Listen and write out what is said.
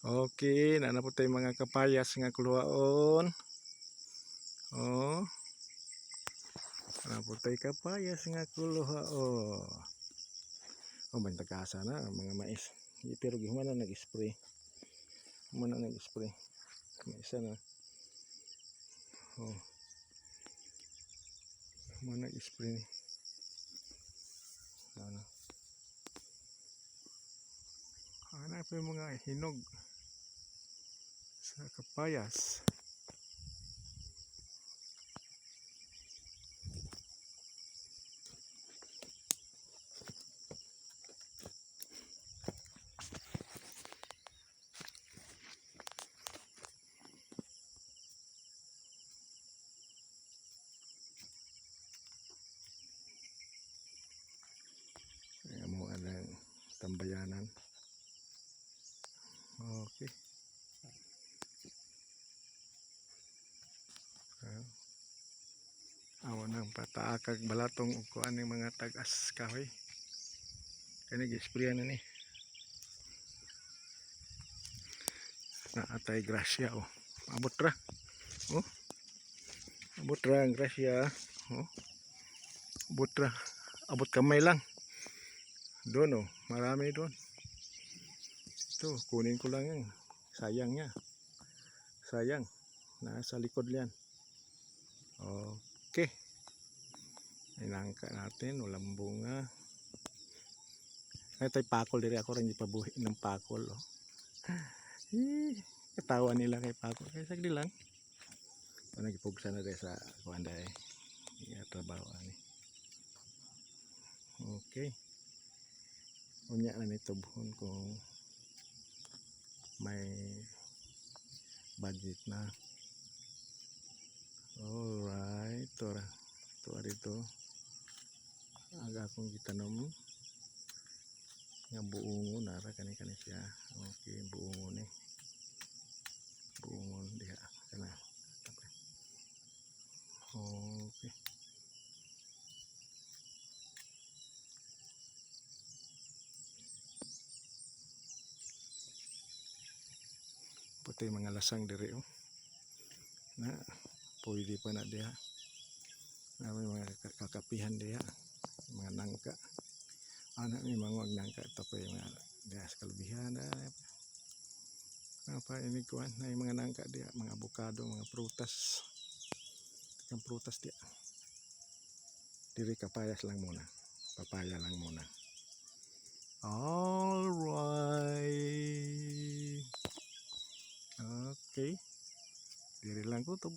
Okay, na po tayo mga kapayas nga kuluhaon. Oh, na po tayo kapayas nga kuluhaon. Oh, bantag kasa na mga mais. Pero gihuma na nag-spray. Muna nag-spray. May isa na. Oh. Muna nag-spray ni. Ano. Hanap yung mga hinog sa kapayas. Kaya mo ang tambayanan. Okay. Awa nang pataakag balatong ug kuan ng mga tagas kahoy. Kani gi-sprayan na ni. Naatay grasya oh. Abot ra. Oh. Abot ra ang grasya. Oh. Abot ra. Abot kamay lang. Doon oh, marami doon. Ito, kunin ko lang yan. Sayang niya. Sayang. Nasa likod yan. Okay. Inangka natin. Walang bunga. Ay, tayo pakol diri. Ako rin ipabuhi ng pakol. Oh. Katawa nila kay pakol. Kaya sagdi lang. Nagipugsa na rin sa kuanday. Trabaho ani. Okay. Unya na nito buhon kung may budget na. Alright. Ito dito. Aga akong gitanom. Nga buungon. Nara kani siya. Okay. Buungon eh. Buungon diha. Kana. Okay. Pati mga lasang diri oh. Na pwede pa na diha. Na may mga kakapihan diha. Mga nangka. Ana may mga nangka ito pa yung mga diha sa kalubihan. Apa ini kuan na yung mga nangka diha, mga avocado, mga prutas. Ang prutas diha. Diri kapayas lang muna. Papaya lang muna. Alright. Okay. Diri lang kutob.